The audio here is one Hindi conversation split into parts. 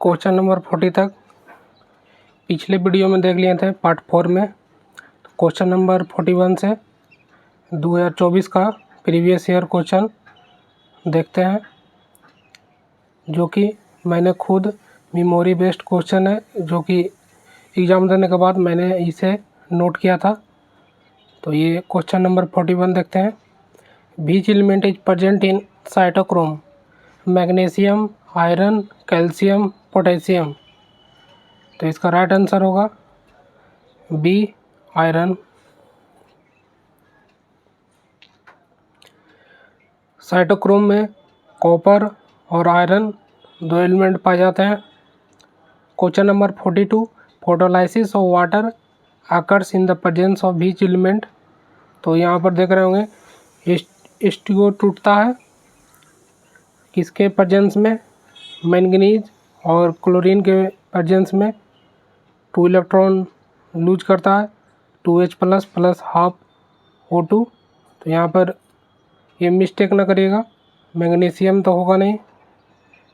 क्वेश्चन नंबर 40 तक पिछले वीडियो में देख लिए थे पार्ट 4 में। क्वेश्चन नंबर 41 से 2024 का प्रीवियस ईयर क्वेश्चन देखते हैं, जो कि मैंने खुद मेमोरी बेस्ड क्वेश्चन है, जो कि एग्ज़ाम देने के बाद मैंने इसे नोट किया था। तो ये क्वेश्चन नंबर 41 देखते हैं। Which element is present in cytochrome? Magnesium, iron, calcium, potassium. तो इसका राइट आंसर होगा बी, आयरन। साइटोक्रोम में कॉपर और आयरन दो एलिमेंट पाए जाते हैं। Question number 42, photolysis of water occurs in the presence of which element? तो यहाँ पर देख रहे होंगे H2O टूटता है किसके प्रेजेंस में? मैंगनीज और क्लोरीन के प्रेजेंस में 2 इलेक्ट्रॉन लूज करता है, 2H plus plus half O2। तो यहाँ पर ये मिस्टेक ना करिएगा, मैग्नीशियम तो होगा नहीं।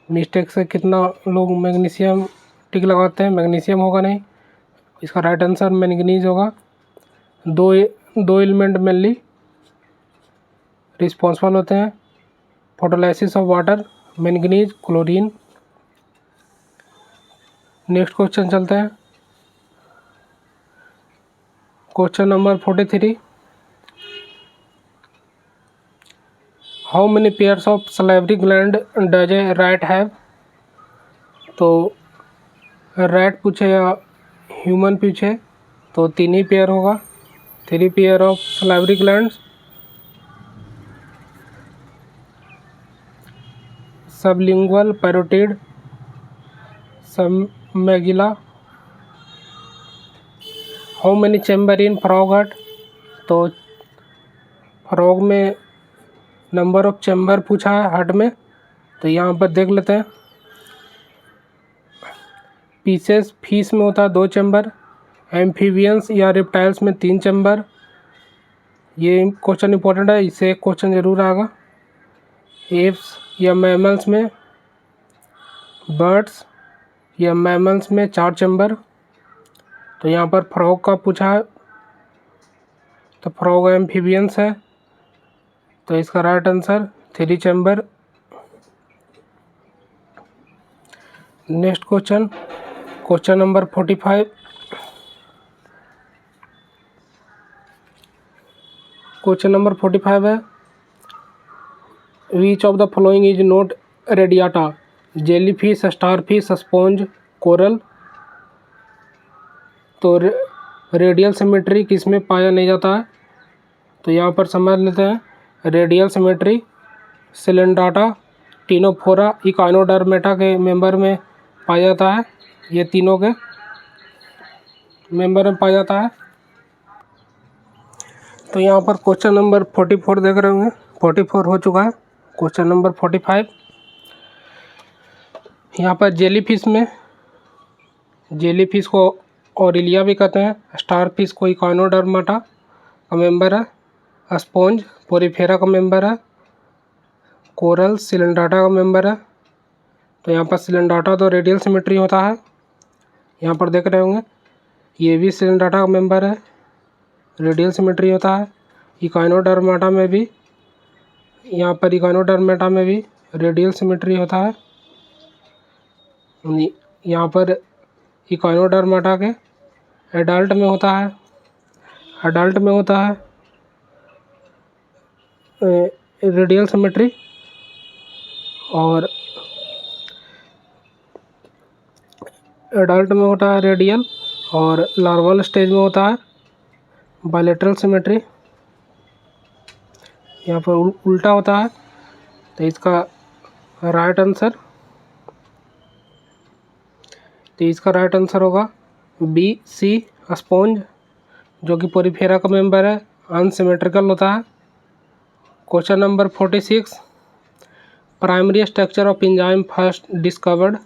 मिस्टेक से कितना लोग मैग्नीशियम टिक लगाते हैं, मैग्नीशियम होगा नहीं। इसका राइट आंसर मैंगनीज होगा। दो एलिमेंट मेनली रिस्पॉन्सिबल होते हैं photolysis of water, manganese, chlorine. Next question चलते हैं। Question number 43, how many pairs of salivary gland does a rat have? तो रैट पूछे या ह्यूमन पूछे तो 3 ही पेयर होगा, 3 pair of salivary glands. Sublingual, parotid, submaxillary. How many chamber in frog heart? तो फ्रॉग में नंबर ऑफ चैम्बर पूछा है हट में, तो यहाँ पर देख लेते हैं। पीसेस फिश में होता है 2 चैम्बर, एम्फीबियंस या रेप्टाइल्स में 3 चैम्बर। ये क्वेश्चन इंपॉर्टेंट है, इससे एक क्वेश्चन जरूर आएगा। एप्स या मैमल्स में, बर्ड्स या मैमल्स में 4 चैम्बर। तो यहाँ पर फ्रॉग का पूछा है, तो फ्रॉग एम्फीबियंस है, तो इसका right answer 3 chamber. Next question, question number 45। Question number 45 है, which of the following is not radiata? Jellyfish, starfish, sponge, coral. तो रेडियल सिमेट्री किस में पाया नहीं जाता है? तो यहाँ पर समझ लेते हैं। रेडियल सिमेट्री सिलेंड्राटा, टिनोफोरा, इकाइनोडर्मेटा के मेंबर में पाया जाता है। ये तीनों के मेंबर में पाया जाता है। तो यहाँ पर क्वेश्चन नंबर 44 देख रहे होंगे, 44 हो चुका है। क्वेश्चन नंबर 45, यहाँ पर जेलीफिश में, जेलीफिश को ऑरिलिया भी कहते हैं, स्टारफिश को इकाइनोडर्मेटा का मेंबर है, स्पॉन्ज पोरीफेरा का मेंबर है, कोरल सिलेंड्राटा का मेंबर है। तो यहाँ पर सिलेंड्राटा तो रेडियल सिमेट्री होता है, यहाँ पर देख रहे होंगे। ये भी सिलेंड्राटा का मेंबर है, रेडियल सिमेट्री होता है। इकाइनोडर्मेटा में भी, यहाँ पर इकाइनोडर्मेटा में भी रेडियल सिमेट्री होता है। यहाँ पर इकाइनोडर्मेटा के एडल्ट में होता है, एडल्ट में होता है रेडियल सिमेट्री, और एडल्ट में होता है रेडियल, और लार्वल स्टेज में होता है बायलैटरल सिमेट्री। यहाँ पर उल्टा होता है, तो इसका राइट आंसर, तो इसका राइट आंसर होगा बी, सी, स्पॉन्ज, जो कि पोरीफेरा का मेंबर है, अनसिमेट्रिकल होता है। Question number 46, primary structure of enzyme first discovered?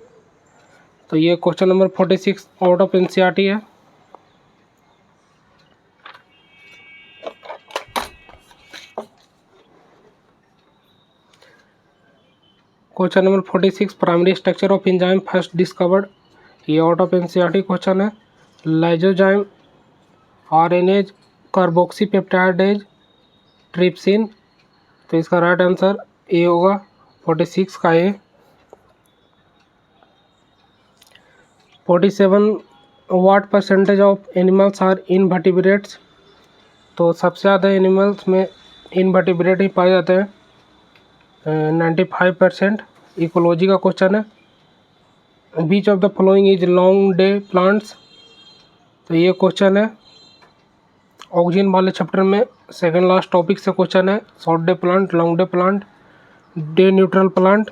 तो ये question number 46 out of NCERT है। Question number 46 primary structure of enzyme first discovered, ये आउट ऑफ एनसीईआरटी क्वेश्चन है। लाइजोजाइम, आरएनएज, कार्बोक्सीपेप्टाइडेज, ट्रिप्सिन, तो इसका राइट आंसर ए होगा 46 का A. 47 what percentage of animals are invertebrates, तो सबसे ज़्यादा एनिमल्स में इनवर्टिब्रेट ही पाए जाते हैं, 95%। इकोलॉजी का क्वेश्चन है। Which of the following is long day plants, तो ये क्वेश्चन है ऑक्सीजन वाले चैप्टर में सेकंड लास्ट टॉपिक से क्वेश्चन है। Short day plant, long day plant, day neutral plant,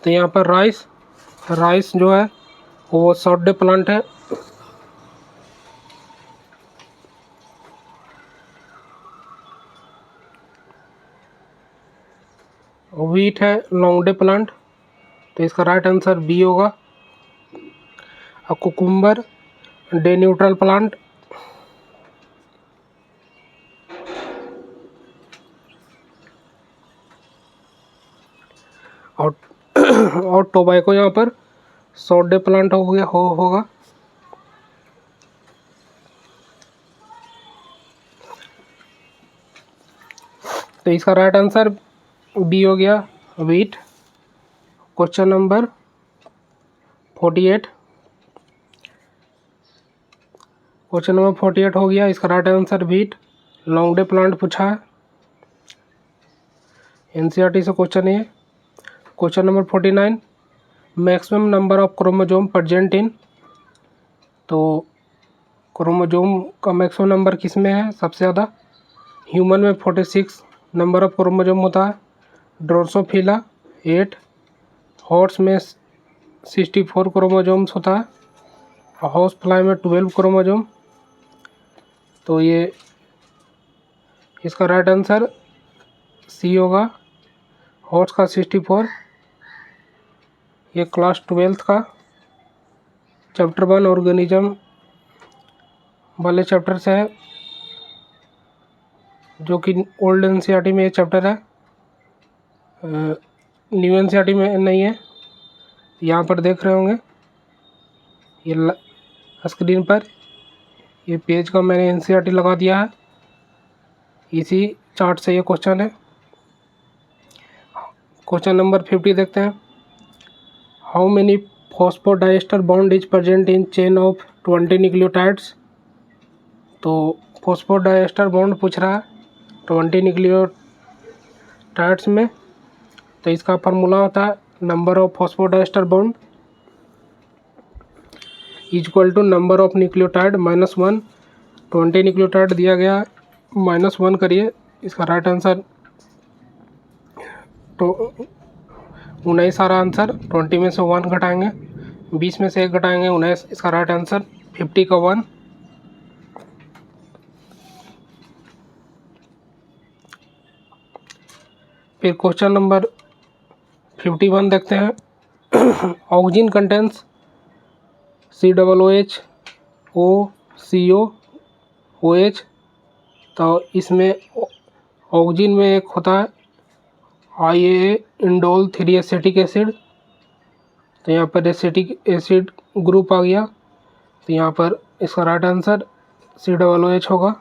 तो यहाँ पर राइस जो है वो शॉर्ट डे प्लांट है। व्हीट है लॉन्ग डे प्लांट, तो इसका राइट आंसर बी होगा। कुकुम्बर डे न्यूट्रल प्लांट, और टोबैको यहाँ पर शॉर्ट डे प्लांट हो गया होगा। तो इसका राइट आंसर बी हो गया wheat. Question number 48, question number 48 हो गया, इसका right answer wheat, long day plant पूछा है, एनसीईआरटी से क्वेश्चन है। Question number 49, maximum number of chromosome present in, तो क्रोमोजोम का मैक्सिमम नंबर किस में है सबसे ज़्यादा? ह्यूमन में 46 नंबर ऑफ क्रोमोजोम होता है, ड्रोसोफिला 8, हॉर्स में 64 क्रोमोजोम्स होता है, हाउस फ्लाई में 12 क्रोमोजोम, तो ये इसका राइट आंसर सी होगा, हॉर्स का 64। ये क्लास 12th का चैप्टर 1 ऑर्गेनिज्म वाले चैप्टर से है, जो कि ओल्ड एनसीईआरटी में ये चैप्टर है, न्यू एनसीईआरटी में नहीं है। यहाँ पर देख रहे होंगे ये स्क्रीन पर, ये पेज का मैंने एनसीईआरटी लगा दिया है, इसी चार्ट से ये क्वेश्चन है। क्वेश्चन नंबर 50 देखते हैं। How many phosphodiester bond is present in chain of 20 nucleotides, तो फॉस्फोडाइएस्टर बॉन्ड पूछ रहा है 20 न्यूक्लियोटाइड्स में, तो इसका फार्मूला होता है number of phosphodiester bond equal to number of nucleotide -1। 20 nucleotide दिया गया है, -1 करिए, इसका राइट आंसर तो 19 सारा आंसर, 20 में से 1 घटाएंगे, 20 में से 1 घटाएंगे, 19, इसका राइट आंसर 50 का 1। फिर क्वेश्चन नंबर 51 देखते हैं। Oxygen contents COOH CO OH, तो इसमें ऑक्सीजन में एक होता है IAA इंडोल 3 एसिटिक एसिड, तो यहाँ पर एसिटिक एसिड ग्रुप आ गया, तो यहाँ पर इसका राइट आंसर COOH होगा,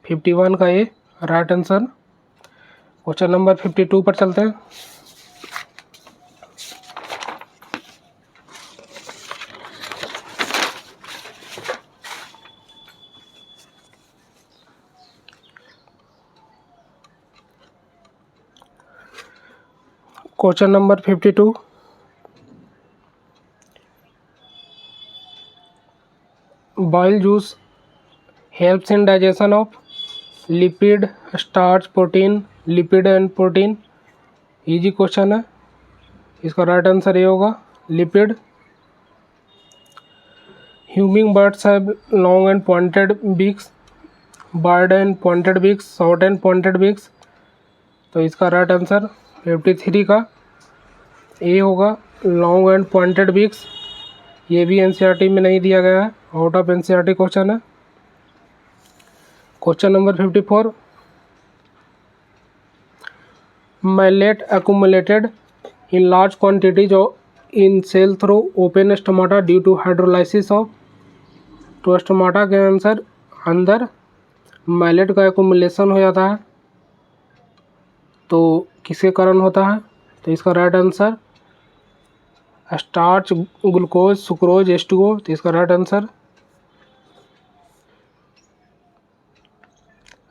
51 का ये राइट आंसर। क्वेश्चन नंबर 52 पर चलते हैं। Question number 52, bile juice helps in digestion of lipid, starch, protein, lipid and protein, easy question है, इसका राइट आंसर ये होगा lipid. Humming birds have long and pointed beaks, bird and pointed beaks, short and pointed beaks, तो इसका राइट आंसर 53 का ए होगा, लॉन्ग एंड पॉइंटेड बीक्स। ये भी एनसीईआरटी में नहीं दिया गया है, आउट ऑफ एनसीईआरटी क्वेश्चन है। Question number 54, malate accumulated in large quantities in cell through open stomata due to hydrolysis of, तो स्टोमाटा के आंसर अंदर मैलेट का एक्युमुलेशन हो जाता है, तो किसके कारण होता है? तो इसका right answer starch, glucose, sucrose, H2O। तो इसका राइट आंसर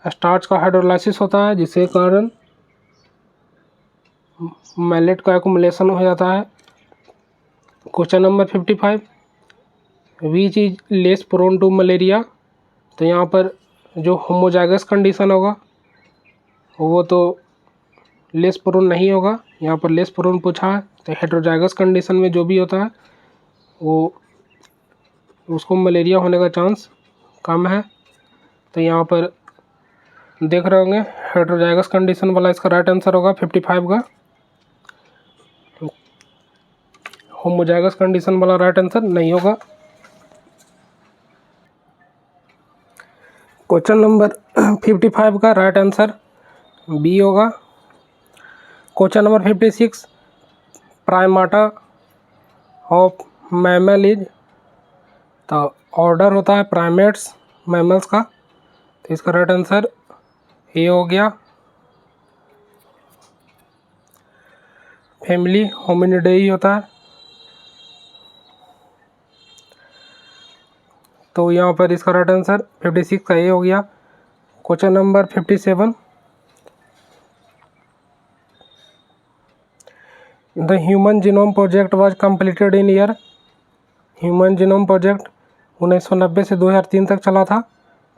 स्टार्च का हाइड्रोलाइसिस होता है, जिसके कारण मैलेट का एक्युमुलेशन हो जाता है। Question number 55, which is less prone to malaria. तो यहाँ पर जो होमोजाइगस कंडीशन होगा वो तो लेस प्रोन नहीं होगा, यहाँ पर लेस प्रोन पूछा है। तो हेट्रोजाइगस कंडीशन में जो भी होता है वो उसको मलेरिया होने का चांस कम है। तो यहाँ पर देख रहे होंगे हेट्रोजाइगस कंडीशन वाला इसका राइट आंसर होगा 55 का। होमोजाइगस कंडीशन वाला राइट आंसर नहीं होगा। क्वेश्चन नंबर 55 का राइट आंसर बी होगा। Question number 56, primata of mammal is. तो ऑर्डर होता है प्राइमेट्स मैमल्स का, तो इसका राइट आंसर ए हो गया। फैमिली होमिनिडेई होता है, तो यहाँ पर इसका राइट आंसर 56 का ए हो गया। Question number 57, the human genome project was completed in year. Human genome project 1990 से 2003 तक चला था,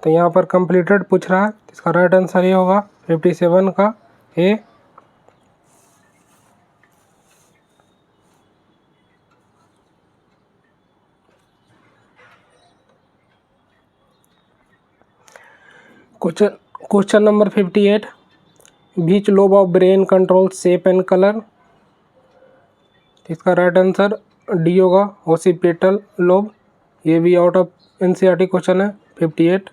तो यहाँ पर कंप्लीटेड पूछ रहा है, इसका राइट आंसर ये होगा 57 का A. Question number 58, which lobe of brain control shape and colour. इसका राइट आंसर डी होगा, ओसिपिटल लोब। ये भी आउट ऑफ एनसीईआरटी क्वेश्चन है 58।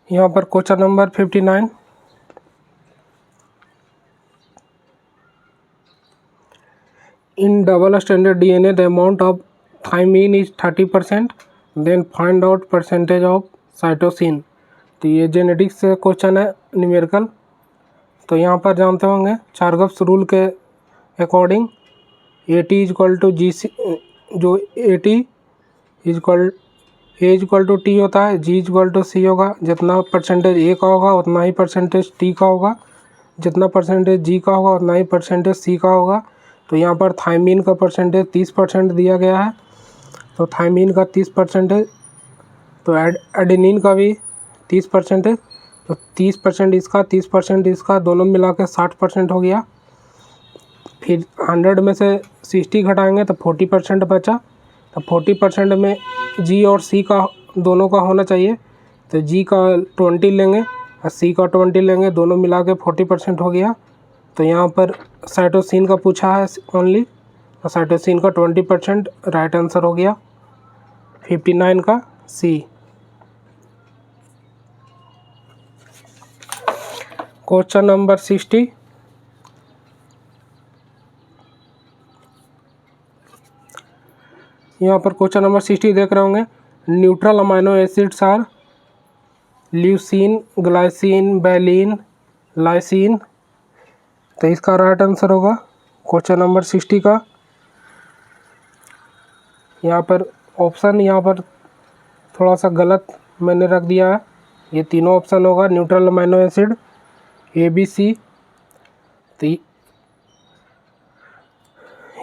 यहाँ पर question number 59, in double stranded DNA the amount of thymine is 30%, then find out percentage of cytosine। तो ये जेनेटिक्स से क्वेश्चन है न्यूमेरिकल। तो यहाँ पर जानते होंगे चार्गफ्स रूल के according AT equal to GC, जो AT equal A equal to T होता है, G इजक्वल टू C होगा। जितना परसेंटेज A का होगा उतना ही परसेंटेज T का होगा, जितना परसेंटेज G का होगा उतना ही परसेंटेज C का होगा। तो यहाँ पर थायमीन का परसेंटेज 30% दिया गया है, तो थायमीन का 30%, तो एडेनिन का भी 30%, तो 30% इसका 30% इसका, दोनों मिला के 60% हो गया। फिर 100 में से 60 घटाएंगे तो 40% बचा, तो 40% में G और C का दोनों का होना चाहिए, तो G का 20 लेंगे और C का 20 लेंगे, दोनों मिला के 40% हो गया। तो यहाँ पर साइटोसिन का पूछा है ओनली, तो साइटोसिन का 20% राइट आंसर हो गया 59 का सी। क्वेश्चन नंबर 60, यहाँ पर क्वेश्चन नंबर 60 देख रहे होंगे, neutral amino acids are leucine, glycine, valine, lysine. तो इसका राइट आंसर होगा क्वेश्चन नंबर 60 का। यहाँ पर ऑप्शन यहाँ पर थोड़ा सा गलत मैंने रख दिया है, ये तीनों ऑप्शन होगा न्यूट्रल अमाइनो एसिड ABC। तो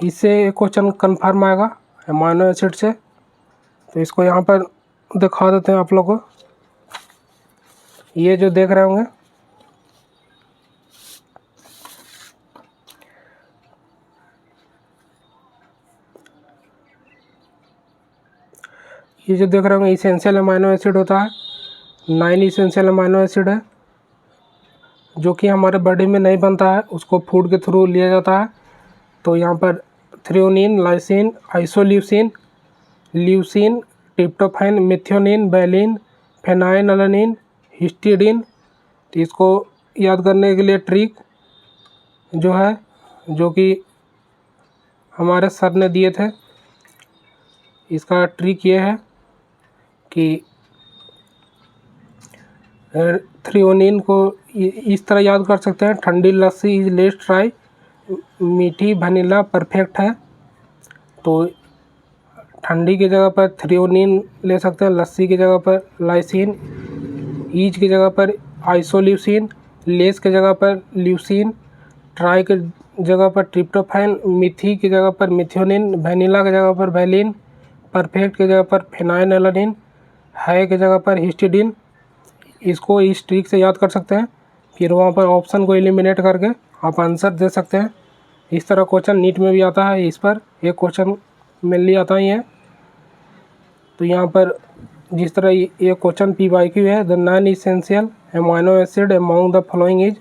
इससे क्वेश्चन कंफर्म आएगा अमाइनो एसिड से। तो इसको यहाँ पर दिखा देते हैं आप लोगों को, ये जो देख रहे होंगे ये जो देख रहे होंगे इसेंशियल अमाइनो एसिड होता है, 9 इसेंशियल अमाइनो एसिड है जो कि हमारे बॉडी में नहीं बनता है, उसको फूड के थ्रू लिया जाता है। तो यहाँ पर threonine, lysine, isoleucine leucine, tryptophan, methionine, valine, phenylalanine, histidine. तो इसको याद करने के लिए ट्रिक जो है, जो कि हमारे सर ने दिए थे, इसका ट्रिक ये है कि थ्रियोनिन को इस तरह याद कर सकते हैं, ठंडी लस्सी इज लेस ड्राई, मीठी वनीला परफेक्ट है। तो ठंडी की जगह पर थ्रियोनिन ले सकते हैं, लस्सी की जगह पर लाइसिन, ईज की जगह पर आइसोल्यूसिन, लेस की जगह पर ल्यूसिन, ट्राई की जगह पर ट्रिप्टोफैन, मीठी की जगह पर मिथियोनिन, वनीला की जगह पर वैलिन, परफेक्ट की जगह पर फेनाइलएलानिन, है की जगह पर हिस्टिडीन। इसको इस ट्रिक से याद कर सकते हैं, फिर वहाँ पर ऑप्शन को एलिमिनेट करके आप आंसर दे सकते हैं। इस तरह क्वेश्चन नीट में भी आता है, इस पर एक क्वेश्चन मेनली आता ही है। तो यहाँ पर जिस तरह ये क्वेश्चन PYQ है, the non essential amino acid among the following is.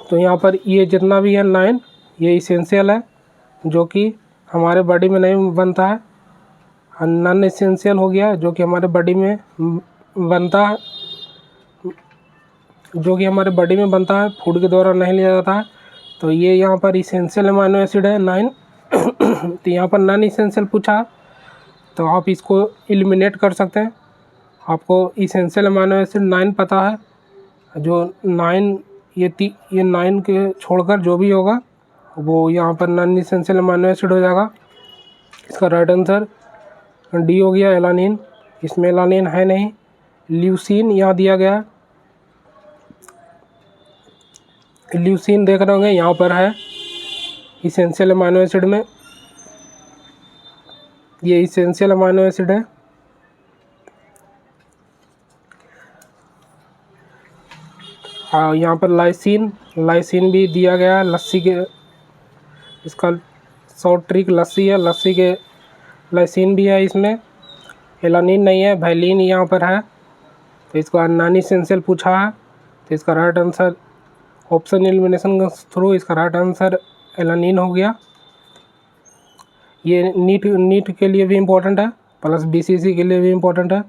तो यहाँ पर ये जितना भी है 9, ये इसेंशियल है जो कि हमारे बॉडी में नहीं बनता है, और नॉन इसेंशियल हो गया जो कि हमारे बॉडी में बनता है, जो कि हमारे बॉडी में बनता है, फूड के द्वारा नहीं लिया जाता है। तो ये यहाँ पर इसेंशियल अमाइनो एसिड है 9। तो यहाँ पर नॉन इसेंशियल पूछा, तो आप इसको एलिमिनेट कर सकते हैं। आपको इसेंशियल अमाइनो एसिड 9 पता है, जो 9 ये 9 के छोड़कर जो भी होगा वो यहाँ पर नॉन इसेंशियल अमाइनो एसिड हो जाएगा। इसका राइट आंसर डी हो गया, एलानिन। इसमें एलानिन है नहीं। ल्यूसीन यहाँ दिया गया, ल्यूसीन देख रहे होंगे यहाँ पर है इसेंशियल अमाइनो एसिड में, ये इसेंशियल अमाइनो एसिड है। यहाँ पर लाइसिन भी दिया गया है, लस्सी के, इसका शॉर्ट ट्रिक लस्सी है, लस्सी के लाइसिन भी है इसमें, एलानिन नहीं है। वैलिन यहाँ पर है, तो इसको नॉन इसेंशियल पूछा है, तो इसका राइट आंसर ऑप्शन एलिमिनेशन के थ्रू इसका राइट आंसर एलानिन हो गया। ये नीट के लिए भी इम्पोर्टेंट है, प्लस BCC के लिए भी इम्पोर्टेंट है।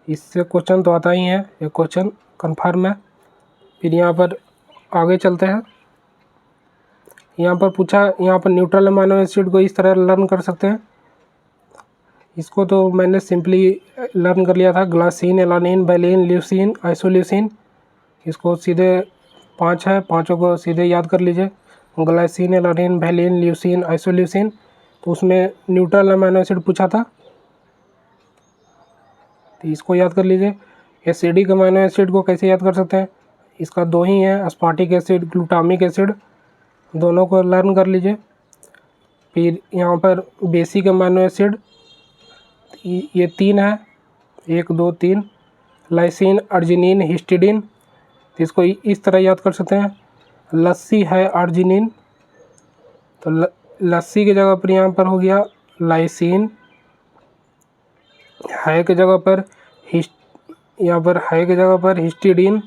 इससे क्वेश्चन तो आता ही है, ये क्वेश्चन कन्फर्म है। फिर यहाँ पर आगे चलते हैं। यहाँ पर पूछा, यहाँ पर न्यूट्रल अमाइनो एसिड को इस तरह लर्न कर सकते हैं। इसको तो मैंने सिंपली लर्न कर लिया था, glycine, alanine, valine, leucine, isoleucine. इसको सीधे 5 है, पाँचों को सीधे याद कर लीजिए, glycine, alanine, valine, leucine, isoleucine. तो उसमें न्यूट्रल अमाइनो एसिड पूछा था, तो इसको याद कर लीजिए। एसिडिक अमाइनो एसिड को कैसे याद कर सकते हैं, इसका 2 ही है, अस्पार्टिक एसिड, ग्लूटामिक एसिड, दोनों को लर्न कर लीजिए। फिर यहाँ पर बेसिक अमाइनो एसिड ये 3 है, 1 2 3, लाइसिन, अर्जिनिन, हिस्टिडीन। तो इसको इस तरह याद कर सकते हैं, लस्सी है अर्जिनिन, तो लस्सी की जगह पर यहाँ पर हो गया लाइसिन, है की जगह पर यहाँ पर है की जगह पर हिस्टिडीन।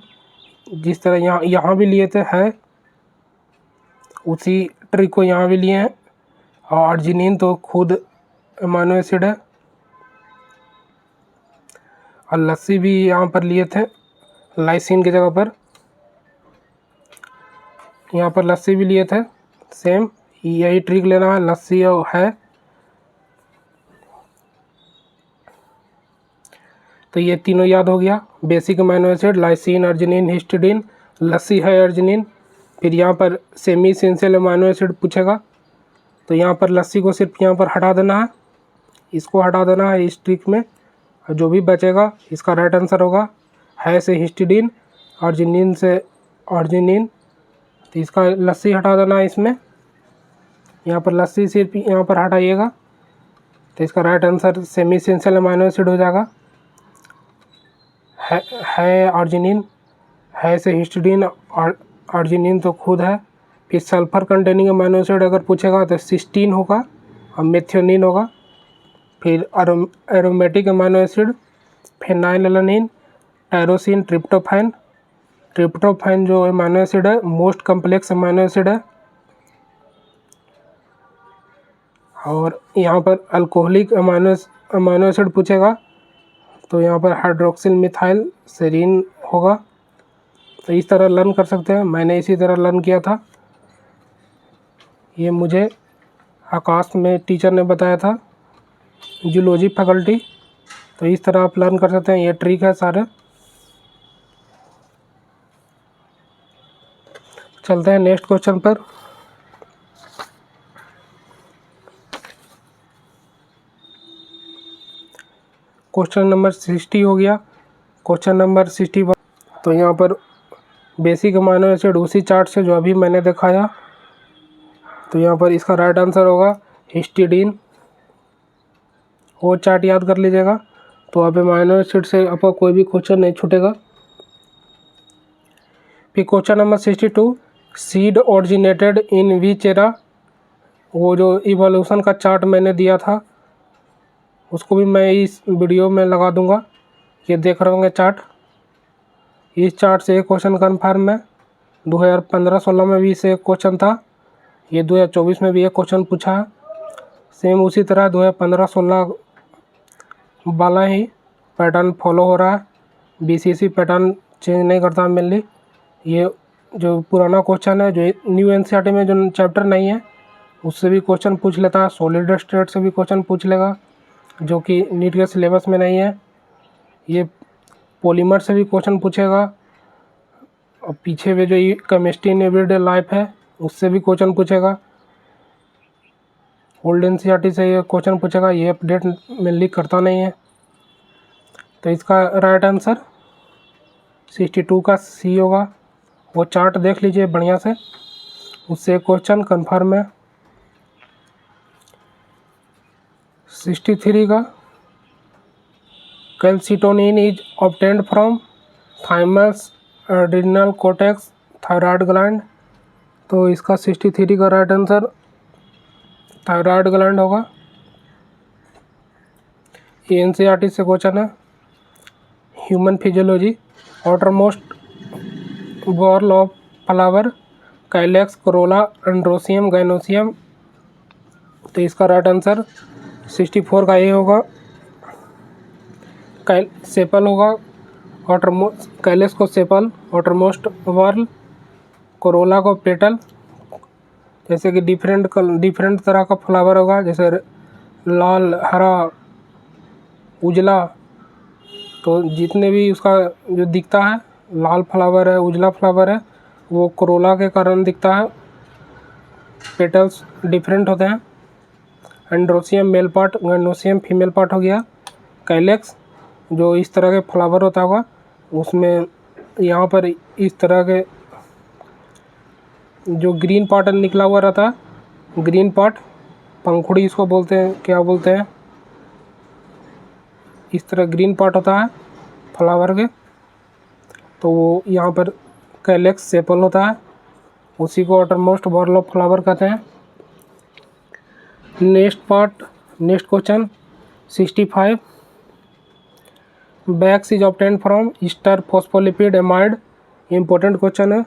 जिस तरह यहाँ भी लिए थे है, उसी ट्रिक को यहाँ भी लिए हैं। और अर्जिनिन तो खुद अमाइनो एसिड है, और लस्सी भी यहाँ पर लिए थे लाइसिन की जगह पर, यहाँ पर लस्सी भी लिए थे, सेम यही ट्रिक लेना है, लस्सी है। तो ये तीनों याद हो गया, basic amino acid lysine, arginine, histidine, लस्सी है अर्जिनिन। फिर यहाँ पर सेमी इसेंशियल अमाइनो एसिड पूछेगा, तो यहाँ पर लस्सी को सिर्फ यहाँ पर हटा देना है, इसको हटा देना है इस ट्रिक में, और जो भी बचेगा इसका राइट आंसर होगा, है से हिस्टिडीन, अर्जिनिन से अर्जिनिन। तो इसका लस्सी हटा देना है इसमें, यहाँ पर लस्सी सिर्फ यहाँ पर हटाइएगा, तो इसका right answer semi essential amino acid हो जाएगा। है अर्जिनिन, है से हिस्टिडीन, अर्जिनिन तो खुद है। फिर सल्फर कंटेनिंग अमाइनो एसिड अगर पूछेगा तो सिस्टीन होगा और मेथियोनिन होगा। फिर aromatic amino acid phenylalanine, tyrosine, tryptophan. Tryptophan जो अमाइनो एसिड है मोस्ट कम्प्लेक्स अमाइनो एसिड है। और यहाँ पर अल्कोहलिक अमाइनो एसिड पूछेगा, तो यहाँ पर हाइड्रोक्सिल मिथाइल सेरीन होगा। तो इस तरह लर्न कर सकते हैं। मैंने इसी तरह लर्न किया था, ये मुझे आकाश में टीचर ने बताया था, जूलॉजी फैकल्टी। तो इस तरह आप लर्न कर सकते हैं, ये ट्रिक है सारे। चलते हैं नेक्स्ट क्वेश्चन पर। क्वेश्चन नंबर 60 हो गया। क्वेश्चन नंबर 61, तो यहाँ पर बेसिक अमाइनो एसिड उसी चार्ट से जो अभी मैंने दिखाया, तो यहाँ पर इसका राइट आंसर होगा हिस्टिडीन। वो चार्ट याद कर लीजिएगा, तो अब अमाइनो एसिड से आपका कोई भी क्वेश्चन नहीं छूटेगा। फिर question number 62, seed originated in which era. वो जो इवोल्यूशन का चार्ट मैंने दिया था, उसको भी मैं इस वीडियो में लगा दूंगा। ये देख रहे होंगे चार्ट। इस चार्ट से एक क्वेश्चन कन्फर्म है। 2015-16 में भी इससे एक क्वेश्चन था, ये 2024 में भी एक क्वेश्चन पूछा है। सेम उसी तरह 2015-16 वाला ही पैटर्न फॉलो हो रहा है। बीसीसी पैटर्न चेंज नहीं करता मेनली। ये जो पुराना क्वेश्चन है, जो न्यू एनसीईआरटी में जो चैप्टर नहीं है, उससे भी क्वेश्चन पूछ लेता है। सॉलिड स्टेट से भी क्वेश्चन पूछ लेगा, जो कि नीट के सिलेबस में नहीं है। ये पॉलीमर से भी क्वेश्चन पूछेगा, और पीछे में जो ये केमिस्ट्री इन एवरीडे लाइफ है, उससे भी क्वेश्चन पूछेगा। ओल्ड एनसीईआरटी से ये क्वेश्चन पूछेगा। ये अपडेट मेनली करता नहीं है। तो इसका राइट आंसर 62 का सी होगा। वो चार्ट देख लीजिए बढ़िया से, उससे क्वेश्चन कन्फर्म है। 63 का, calcitonin is obtained from thymus adrenal cortex thyroid gland. तो इसका 63 का राइट आंसर थायराइड ग्लैंड होगा। ये एनसीईआरटी से क्वेश्चन है। Human physiology, outermost wall of flower, calyx, Corolla, androecium, gynoecium. तो इसका राइट आंसर 64 का ये होगा। सेपल होगा। कैलेक्स को सेपल, आउटरमोस्ट वॉल, कोरोला को पेटल। जैसे कि डिफरेंट तरह का फ्लावर होगा, जैसे लाल, हरा, उजला। तो जितने भी उसका जो दिखता है, लाल फ्लावर है, उजला फ्लावर है, वो कोरोला के कारण दिखता है। पेटल्स डिफरेंट होते हैं। Androecium male part, gynoecium female part हो गया। कैलेक्स जो इस तरह के फ्लावर होता होगा, उसमें यहाँ पर इस तरह के जो ग्रीन पार्ट निकला हुआ रहता है, ग्रीन पार्ट, पंखुड़ी इसको बोलते हैं, क्या बोलते हैं, इस तरह ग्रीन पार्ट होता है फ्लावर के। तो वो यहाँ पर कैलेक्स सेपल होता है, उसी को आउटरमोस्ट वॉल ऑफ फ्लावर कहते हैं। Next question 65, wax is obtained from ester phospholipid amide. Important question है,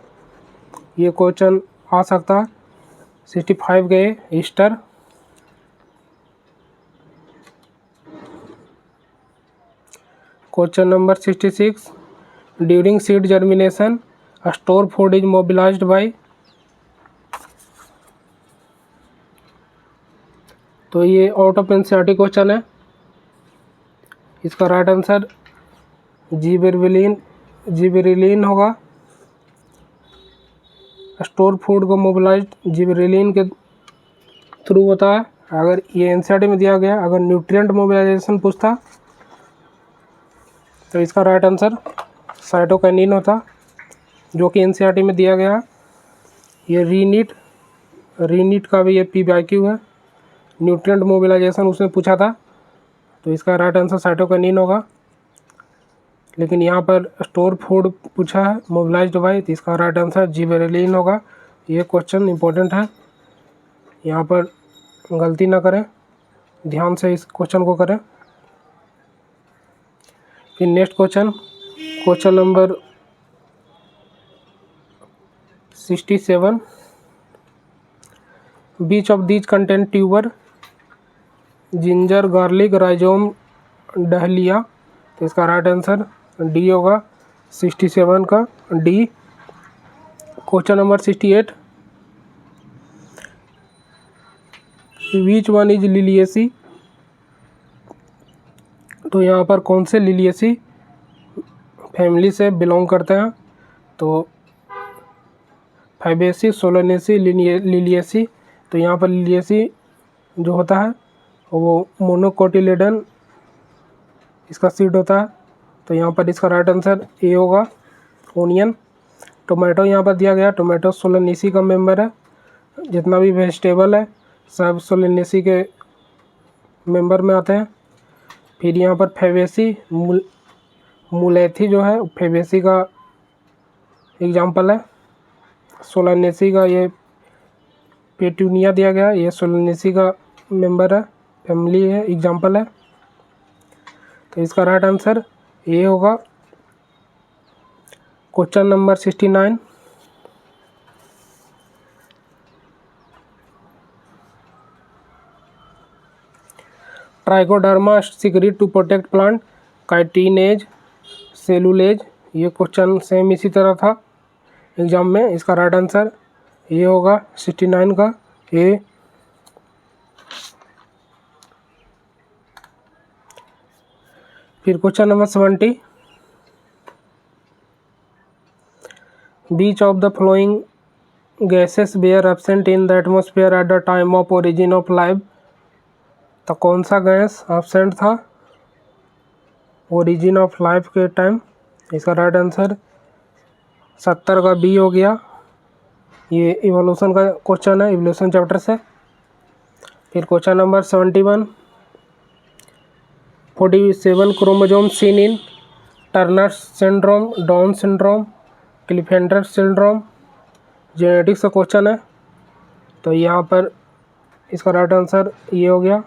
ये क्वेश्चन आ सकता है। 65 गए ester. Question number 66, during seed germination store food is mobilised by. तो ये आउट ऑफ एनसीईआरटी क्वेश्चन है। इसका राइट आंसर जिबरेलिन होगा। स्टोर फूड को मोबिलाइज्ड जिबरेलिन के थ्रू होता है। अगर ये एनसीईआरटी में दिया गया, अगर न्यूट्रिएंट मोबिलाइजेशन पूछता, तो इसका राइट आंसर साइटोकाइनिन होता, जो कि एनसीईआरटी में दिया गया। ये रीनीट का भी ये PYQ है। न्यूट्रिएंट मोबिलाइजेशन उसने पूछा था, तो इसका राइट आंसर साइटोकाइनिन होगा। लेकिन यहाँ पर स्टोर फूड पूछा है मोबिलाइज्ड बाय, तो इसका राइट आंसर जिबरेलिन होगा। ये क्वेश्चन इंपॉर्टेंट है, यहाँ पर गलती ना करें, ध्यान से इस क्वेश्चन को करें। फिर next question number 67, beach of these content tuber ginger, garlic, rhizome, dahlia. तो इसका राइट आंसर डी होगा 67 का D. Question number 68, which one is Liliaceae. तो यहाँ पर कौन से लिलिएसी फैमिली से बिलोंग करते हैं। तो फैबेसी, सोलेनेसी, लिलिएसी। तो यहाँ पर लिलिएसी जो होता है वो मोनोकोटिलेडन इसका सीड होता है। तो यहाँ पर इसका राइट आंसर ए होगा ओनियन। टोमेटो यहाँ पर दिया गया, टोमेटो सोलेनेसी का मेंबर है। जितना भी वेजिटेबल है सब सोलेनेसी के मेंबर में आते हैं। फिर यहाँ पर फैबेसी, मुलेथी जो है फैबेसी का एग्जाम्पल है। सोलानेसी का ये पेटूनिया दिया गया, ये सोलानेसी का मेंबर है, फैमिली है, एग्जाम्पल है। तो इसका राइट आंसर ये होगा। Question number 69, Trichoderma secrete to protect plant chitinase, cellulase. ये क्वेश्चन सेम इसी तरह था एग्जाम में। इसका राइट आंसर ये होगा 69 का ए। फिर question number 70, which of the following gases were absent in the atmosphere at the time of origin of life. तो कौन सा गैस एब्सेंट था ओरिजिन ऑफ लाइफ के टाइम। इसका राइट आंसर 70 का बी हो गया। ये इवोल्यूशन का क्वेश्चन है, इवोल्यूशन चैप्टर से। फिर question number 71, 47 chromosome seen in Turner syndrome, Down syndrome, Klinefelter syndrome. Genetics का क्वेश्चन है। तो यहाँ पर इसका राइट आंसर ये हो गया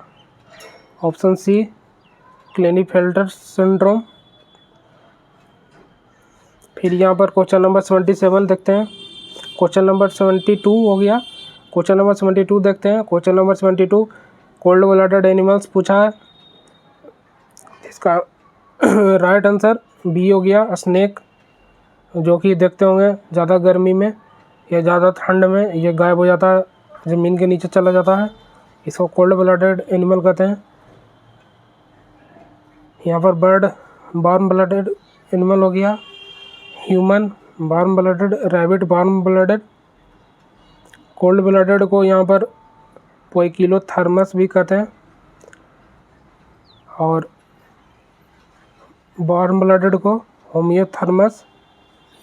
ऑप्शन सी क्लेनीफेल्टर सिंड्रोम। फिर यहाँ पर क्वेश्चन नंबर 77 देखते हैं। क्वेश्चन नंबर 72 हो गया। क्वेश्चन नंबर 72 देखते हैं। Question number 72 cold blooded animals पूछा है। इसका राइट आंसर बी हो गया स्नेक, जो कि देखते होंगे ज़्यादा गर्मी में या ज़्यादा ठंड में ये गायब हो जाता है, ज़मीन के नीचे चला जाता है। इसको कोल्ड ब्लडेड एनिमल कहते हैं। यहाँ पर बर्ड वार्म ब्लडेड एनिमल हो गया, human warm blooded, rabbit warm blooded. Cold blooded को यहाँ पर पोइकिलोथर्मस भी कहते हैं, और वार्म ब्लडेड को होमियोथर्मस।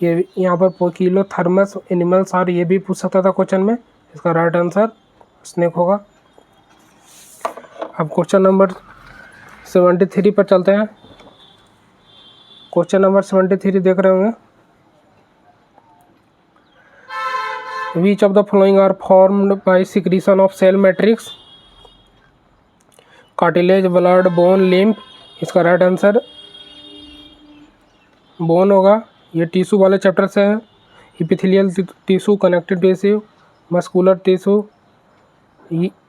ये यहाँ पर पोइकिलोथर्मस एनिमल्स और ये भी पूछ सकता था क्वेश्चन में। इसका राइट आंसर स्नेक होगा। अब क्वेश्चन नंबर 73 पर चलते हैं। क्वेश्चन नंबर 73 देख रहे होंगे। Which of the following are formed by secretion of cell matrix? Cartilage, blood, bone, lymph. इसका राइट आंसर बोन होगा। ये टिश्यू वाले चैप्टर से है। Epithelial tissue, connective tissue, muscular tissue,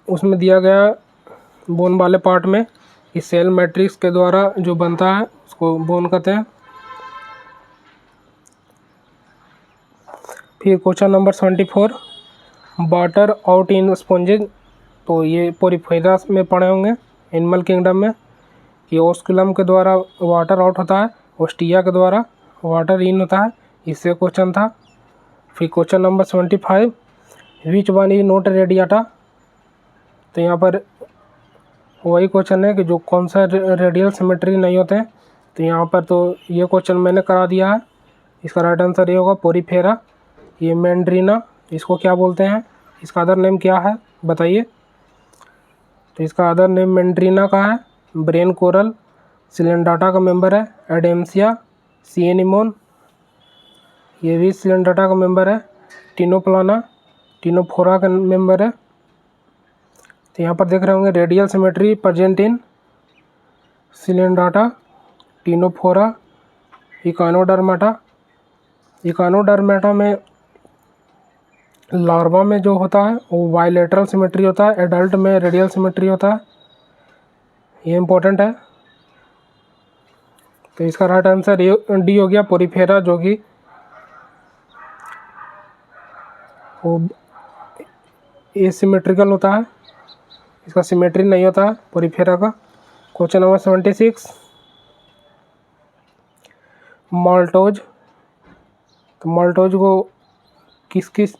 उसमें दिया गया बोन वाले पार्ट में इस सेल मैट्रिक्स के द्वारा जो बनता है उसको बोन कहते हैं। फिर question number 74, water out in sponges. तो ये पोरिफेरा में पढ़े होंगे एनिमल किंगडम में कि ओस्कुलम के द्वारा वाटर आउट होता है, ओस्टिया के द्वारा वाटर इन होता है। इससे क्वेश्चन था। फिर question number 75, which one is not radiata. तो यहाँ पर वही क्वेश्चन है कि जो कौन सा रेडियल सिमेट्री नहीं होते हैं। तो यहाँ पर तो ये क्वेश्चन मैंने करा दिया है। इसका राइट आंसर ये होगा पोरिफेरा। ये मैंड्रीना, इसको क्या बोलते हैं, इसका अदर नेम क्या है बताइए। तो इसका अदर नेम मैंड्रीना का है। ब्रेन कोरल, सिलेंडाटा का मेंबर है। एडेम्सिया, सिएनिमोन, ये भी सिलेंडाटा का मेंबर है। टिनोप्लाना, टिनोफोरा का मेंबर है। तो यहाँ पर देख रहे होंगे radial symmetry present in Coelenterata, Ctenophora, Echinodermata. Echinodermata में लार्वा में जो होता है वो बायलैटरल सिमेट्री होता है, एडल्ट में रेडियल सिमेट्री होता है। ये इम्पोर्टेंट है। तो इसका राइट आंसर डी हो गया, पोरीफेरा, जो कि वो एसिमेट्रिकल होता है, इसका सिमेट्री नहीं होता है पोरीफेरा का। Question number 76, maltose. तो माल्टोज को किस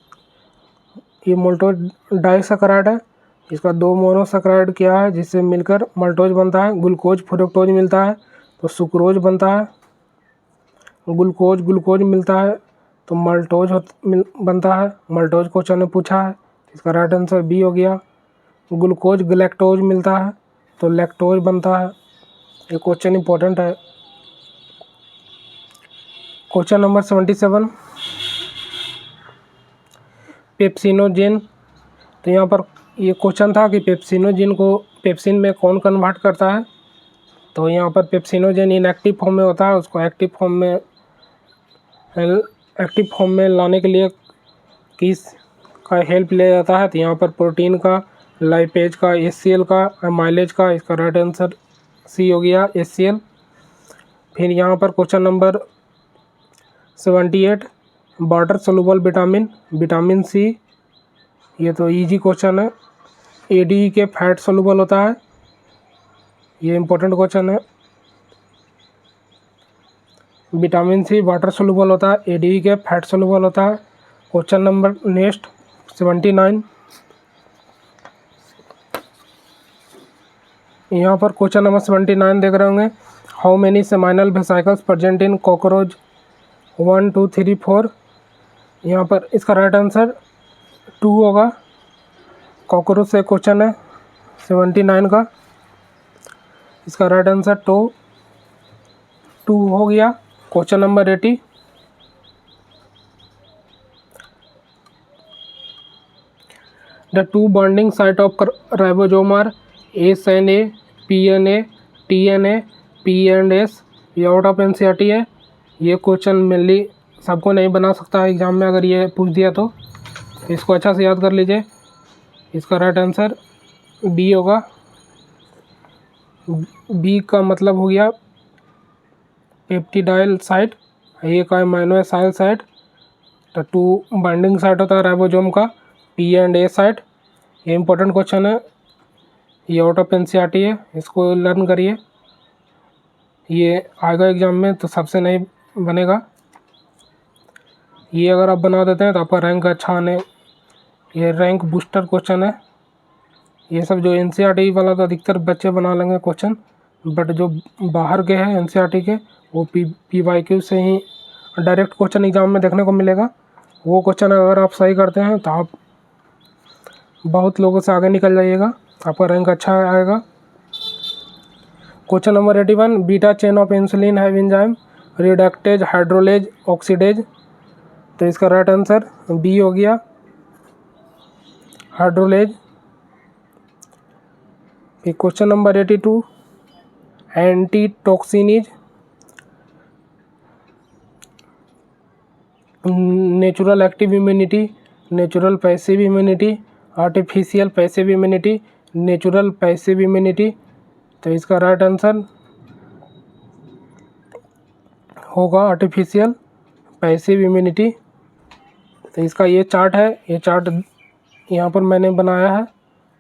ये माल्टोज डाइसैकेराइड है, इसका 2 मोनोसैकेराइड क्या है जिससे मिलकर माल्टोज बनता है। ग्लूकोज फ्रुक्टोज मिलता है तो सुक्रोज बनता है, ग्लूकोज मिलता है तो माल्टोज बनता है। माल्टोज क्वेश्चन ने पूछा है, इसका राइट आंसर बी हो गया। ग्लूकोज ग्लैक्टोज मिलता है तो लैक्टोज बनता है। ये क्वेश्चन इंपॉर्टेंट है। Question number 77, pepsinogen. तो यहाँ पर ये क्वेश्चन था कि पेप्सिनोजेन को पेप्सिन में कौन कन्वर्ट करता है। तो यहाँ पर पेप्सिनोजेन इनएक्टिव फॉर्म में होता है, उसको एक्टिव फॉर्म में लाने के लिए किस का हेल्प लिया जाता है। तो यहाँ पर प्रोटीन का, लाइपेज का, HCl का, माइलेज का। इसका राइट आंसर सी हो गया, HCl। फिर यहाँ पर question number 78, water soluble vitamin C. ये तो इजी क्वेश्चन है। ADE के फैट सोलुबल होता है, ये इंपॉर्टेंट क्वेश्चन है। विटामिन सी वाटर सोलुबल होता है, ADE के फैट सोलुबल होता है। क्वेश्चन नंबर नेक्स्ट 79, यहाँ पर क्वेश्चन नंबर 79 देख रहे होंगे। How many seminal vesicles present in cockroach 1 2 3 4। यहाँ पर इसका राइट आंसर 2 होगा। कॉकरोच से क्वेश्चन है 79 का, इसका राइट आंसर 2 हो गया। Question number 80, the 2 bonding site of ribosome are SNA, PNA, TNA, P&S। ये आउट ऑफ NCERT है। ये क्वेश्चन मेनली सबको नहीं बना सकता है एग्जाम में, अगर ये पूछ दिया तो इसको अच्छा से याद कर लीजिए। इसका राइट आंसर बी होगा। बी का मतलब हो गया पेप्टिडाइल साइट, ये का अमीनो एसिड साइट। तो 2 बाइंडिंग साइट होता है राइबोसोम का, P&A साइट। ये इंपॉर्टेंट क्वेश्चन है, ये आउट ऑफ NCERT है, इसको लर्न करिए। ये आएगा एग्जाम में तो सबसे नहीं बनेगा। ये अगर आप बना देते हैं तो आपका रैंक अच्छा आने, ये रैंक बूस्टर क्वेश्चन है। ये सब जो NCERT वाला तो अधिकतर बच्चे बना लेंगे क्वेश्चन, बट जो बाहर के हैं NCERT के वो PYQ से ही डायरेक्ट क्वेश्चन एग्जाम में देखने को मिलेगा। वो क्वेश्चन अगर आप सही करते हैं तो आप बहुत लोगों से आगे निकल जाइएगा, आपका रैंक अच्छा आएगा। Question number 81, beta chain of insulin have enzyme reductase hydrolase oxidase. तो इसका राइट आंसर बी हो गया, हाइड्रोलेज। फिर question number 82, antitoxins. Natural active immunity, natural passive immunity, artificial passive immunity, natural passive immunity. तो इसका राइट आंसर होगा आर्टिफिशियल पैसिव इम्यूनिटी। तो इसका ये चार्ट है, ये चार्ट यहाँ पर मैंने बनाया है,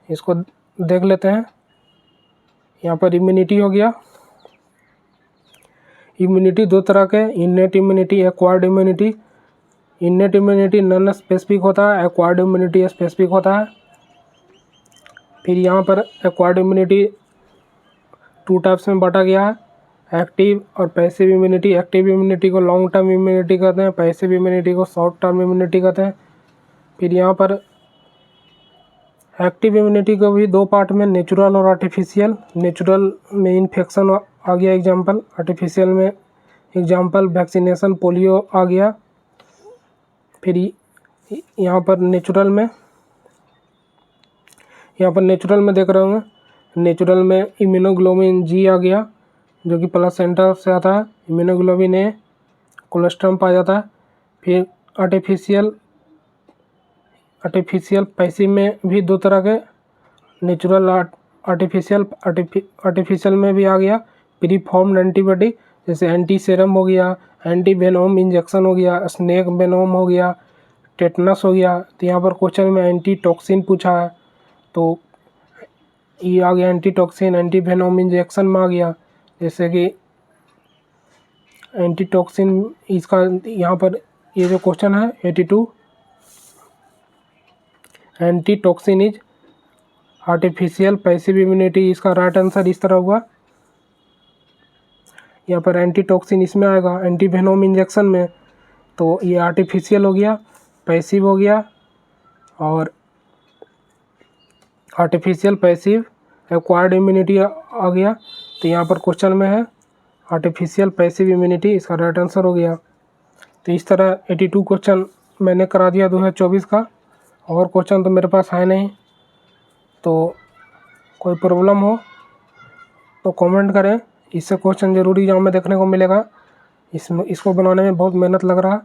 इसको देख लेते हैं। यहाँ पर इम्यूनिटी हो गया। इम्यूनिटी 2 तरह के, innate immunity, acquired immunity. Innate immunity non specific होता है, एक्वायर्ड इम्यूनिटी स्पेसिफिक होता है। फिर यहाँ पर एक्वायर्ड इम्यूनिटी 2 टाइप्स में बांटा गया है, एक्टिव और पैसिव इम्यूनिटी। एक्टिव इम्यूनिटी को लॉन्ग टर्म इम्यूनिटी कहते हैं, पैसिव इम्यूनिटी को शॉर्ट टर्म इम्यूनिटी कहते हैं। फिर यहाँ पर एक्टिव इम्यूनिटी को भी 2 पार्ट में, नेचुरल और आर्टिफिशियल। नेचुरल में इन्फेक्शन आ गया एग्जाम्पल, आर्टिफिशियल में एग्जाम्पल वैक्सीनेशन, पोलियो आ गया। फिर यहाँ पर नेचुरल में देख रहे होंगे, नेचुरल में इम्यूनोग्लोबिन G आ गया, जो कि प्लासेंटा से आता है। इम्यूनोग्लोबिन A कोलेस्ट्रम पाया जाता है। फिर आर्टिफिशियल पैसिव में भी 2 तरह के, नेचुरल आर्टिफिशियल में भी आ गया प्री फॉर्म्ड एंटीबॉडी, जैसे एंटी सीरम हो गया, एंटी वेनोम इंजेक्शन हो गया, स्नेक वेनोम हो गया, टेटनस हो गया। तो यहाँ पर क्वेश्चन में एंटी टॉक्सिन पूछा है, तो ये आ गया anti toxin, anti Venom injection में आ गया। जैसे कि एंटी टॉक्सिन इसका यहाँ पर ये जो क्वेश्चन है 82, anti toxin is artificial passive immunity, इसका राइट आंसर इस तरह हुआ। यहाँ पर एंटी टॉक्सिन इसमें आएगा एंटी वेनोम इंजेक्शन में, तो ये आर्टिफिशियल हो गया, पैसिव हो गया, और आर्टिफिशियल पैसिव एक्वायर्ड इम्यूनिटी आ गया। तो यहाँ पर क्वेश्चन में है आर्टिफिशियल पैसिव इम्यूनिटी, इसका राइट आंसर हो गया। तो इस तरह 82 क्वेश्चन मैंने करा दिया 2024 का। और क्वेश्चन तो मेरे पास है नहीं, तो कोई प्रॉब्लम हो तो कमेंट करें, इससे क्वेश्चन ज़रूरी एग्जाम में देखने को मिलेगा। इसको बनाने में बहुत मेहनत लग रहा।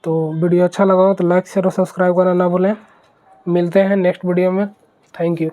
तो वीडियो अच्छा लगा हो तो लाइक शेयर और सब्सक्राइब करना ना भूलें। मिलते हैं नेक्स्ट वीडियो में। Thank you.